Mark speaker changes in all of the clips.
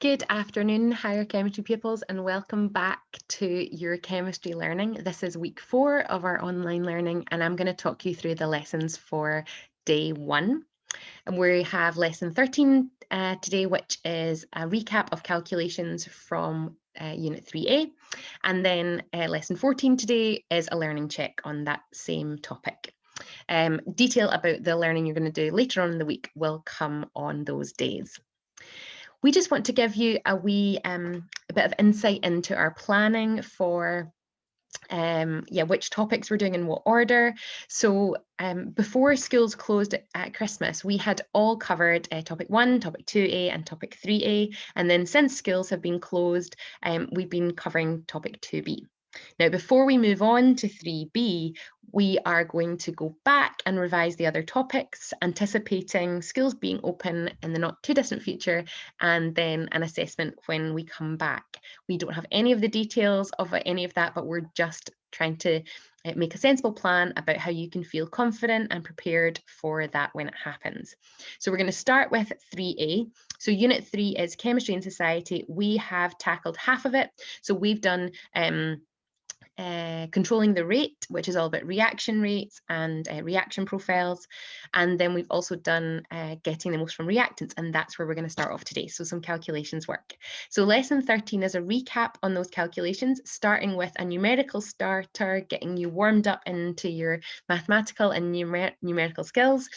Speaker 1: Good afternoon, higher chemistry pupils, and welcome back to your chemistry learning. This is week 4 of our online learning, and I'm going to talk you through the lessons for day 1. And we have lesson 13 today, which is a recap of calculations from Unit 3A. And then lesson 14 today is a learning check on that same topic. Detail about the learning you're going to do later on in the week will come on those days. We just want to give you a wee a bit of insight into our planning for which topics we're doing in what order. So before schools closed at Christmas, we had all covered topic 1, topic 2A and topic 3A. And then since schools have been closed, we've been covering topic 2B. Now, before we move on to 3B, we are going to go back and revise the other topics, anticipating schools being open in the not too distant future, and then an assessment when we come back. We don't have any of the details of any of that, but we're just trying to make a sensible plan about how you can feel confident and prepared for that when it happens. So we're going to start with 3A. So Unit 3 is Chemistry and Society. We have tackled half of it. So we've done controlling the rate, which is all about reaction rates and reaction profiles. And then we've also done getting the most from reactants, and that's where we're going to start off today. So some calculations work. So lesson 13 is a recap on those calculations, starting with a numerical starter, getting you warmed up into your mathematical and numerical skills.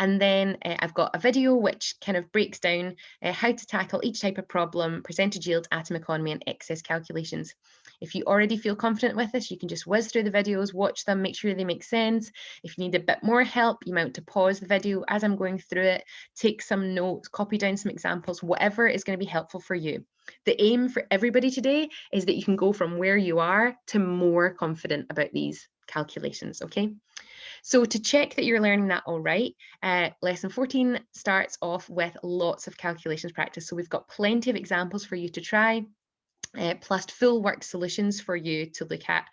Speaker 1: And then I've got a video which kind of breaks down how to tackle each type of problem, percentage yield, atom economy, and excess calculations. If you already feel confident with this, you can just whiz through the videos, watch them, make sure they make sense. If you need a bit more help, you might want to pause the video as I'm going through it, take some notes, copy down some examples, whatever is going to be helpful for you. The aim for everybody today is that you can go from where you are to more confident about these calculations, okay? So to check that you're learning that all right, lesson 14 starts off with lots of calculations practice. So we've got plenty of examples for you to try. Plus full work solutions for you to look at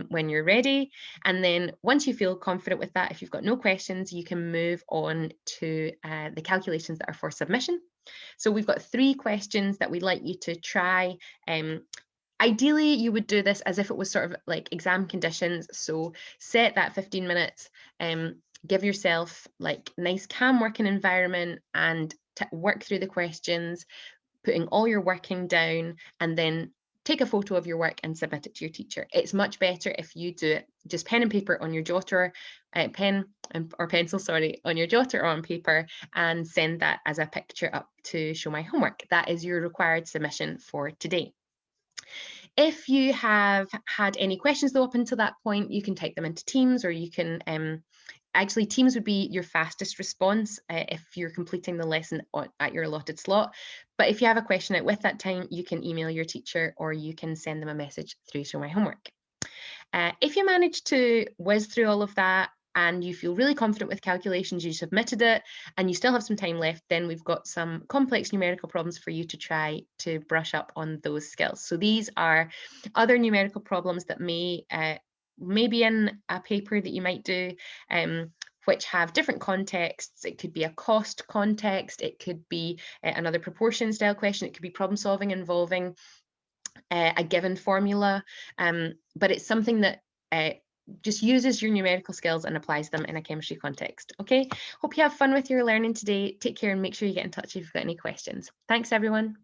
Speaker 1: when you're ready. And then once you feel confident with that, if you've got no questions, you can move on to the calculations that are for submission. So we've got 3 questions that we'd like you to try. Ideally, you would do this as if it was sort of like exam conditions. So set that 15 minutes, give yourself like nice calm working environment and work through the questions, putting all your working down, and then take a photo of your work and submit it to your teacher. It's much better if you do it just pen and paper on your jotter, pen or pencil, sorry, on your jotter or on paper, and send that as a picture up to Show My Homework. That is your required submission for today. If you have had any questions though up until that point, you can type them into Teams, or you can actually, Teams would be your fastest response if you're completing the lesson at your allotted slot. But if you have a question out with that time, you can email your teacher or you can send them a message through Show My Homework. If you manage to whiz through all of that and you feel really confident with calculations, you submitted it, and you still have some time left, then we've got some complex numerical problems for you to try to brush up on those skills. So these are other numerical problems that may be in a paper that you might do, which have different contexts. It could be a cost context, it could be another proportion style question, it could be problem solving involving a given formula, but it's something that just uses your numerical skills and applies them in a chemistry context. Okay, hope you have fun with your learning today. Take care and make sure you get in touch if you've got any questions. Thanks, everyone.